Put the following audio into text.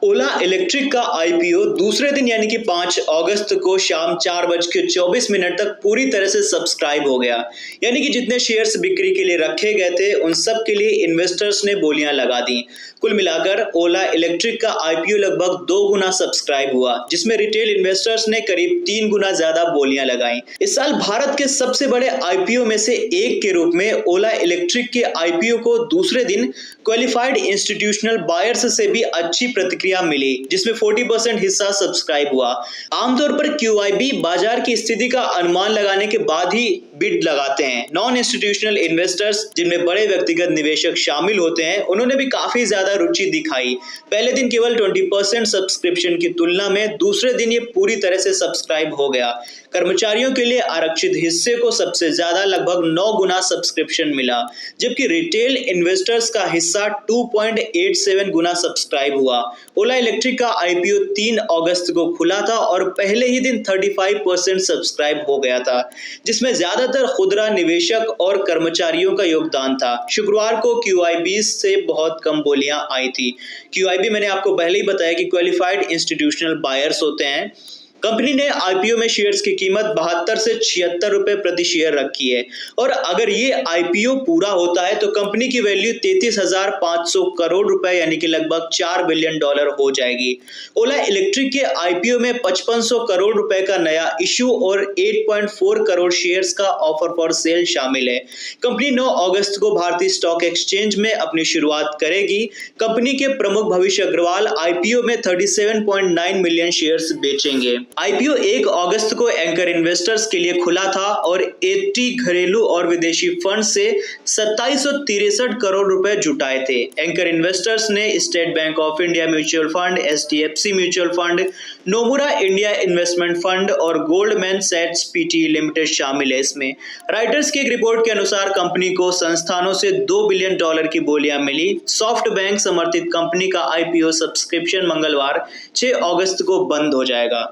ओला electric का IPO दूसरे दिन यानी कि 5 अगस्त को शाम 4:24 तक पूरी तरह से सब्सक्राइब हो गया। यानी कि जितने शेयर्स बिक्री के लिए रखे गए थे उन सब के लिए इन्वेस्टर्स ने बोलियां लगा दी। कुल मिलाकर ओला इलेक्ट्रिक का आईपीओ लगभग 2 गुना सब्सक्राइब हुआ, जिसमें रिटेल इन्वेस्टर्स ने करीब 3 गुना ज्यादा बोलियां लगाई। इस साल भारत के सबसे बड़े आईपीओ में से एक के रूप में ओला इलेक्ट्रिक के आईपीओ को दूसरे दिन क्वालिफाइड इंस्टीट्यूशनल बायर्स से भी अच्छी प्रतिक्रिया मिली, जिसमें 40% हिस्सा सब्सक्राइब हुआ। आमतौर पर क्यूआईबी बाजार की स्थिति का अनुमान लगाने के बाद ही बिड लगाते हैं। नॉन इंस्टीट्यूशनल इन्वेस्टर्स, जिनमें बड़े व्यक्तिगत निवेशक शामिल होते हैं, उन्होंने भी काफी ज्यादा रुचि दिखाई। पहले दिन केवल 20% सब्सक्रिप्शन की तुलना में दूसरे दिन ये पूरी तरह से सब्सक्राइब हो गया। कर्मचारियों के लिए आरक्षित हिस्से को सबसे ज्यादा लगभग 9 गुना सब्सक्रिप्शन मिला, जबकि रिटेल इन्वेस्टर्स का हिस्सा 2.87 गुना सब्सक्राइब हुआ। ओला इलेक्ट्रिक का आईपीओ 3 अगस्त को खुला था और पहले ही दिन 35% सब्सक्राइब हो गया था, जिसमें ज्यादातर खुदरा निवेशक और कर्मचारियों का योगदान था। शुक्रवार को क्यूआईबी से बहुत कम बोलियां आई थी। क्यूआईबी मैंने आपको पहले ही बताया कि क्वालिफाइड इंस्टीट्यूशनल बायर्स होते हैं। कंपनी ने आईपीओ में शेयर्स की कीमत 72 से 76 रुपए प्रति शेयर रखी है और अगर ये आईपीओ पूरा होता है तो कंपनी की वैल्यू 33,500 करोड़ रुपए यानी कि लगभग $4 बिलियन हो जाएगी। ओला इलेक्ट्रिक के आईपीओ में 5500 करोड़ रुपए का नया इश्यू और 8.4 करोड़ शेयर्स का ऑफर फॉर सेल शामिल है। कंपनी 9 अगस्त को भारतीय स्टॉक एक्सचेंज में अपनी शुरुआत करेगी। कंपनी के प्रमुख भविष्य अग्रवाल आईपीओ में 37.9 मिलियन शेयर्स बेचेंगे। आईपीओ 1 अगस्त को एंकर इन्वेस्टर्स के लिए खुला था और 80 घरेलू और विदेशी फंड से 2763 करोड़ रुपए जुटाए थे। एंकर इन्वेस्टर्स ने state bank of India mutual fund, HDFC mutual fund, Nomura India investment fund और गोल्डमैन सैच्स पीटी लिमिटेड शामिल है। इसमें राइटर्स की एक रिपोर्ट के अनुसार कंपनी को संस्थानों से $2 बिलियन की बोलियां मिली। सॉफ्ट बैंक समर्थित कंपनी का आईपीओ सब्सक्रिप्शन मंगलवार 6 अगस्त को बंद हो जाएगा।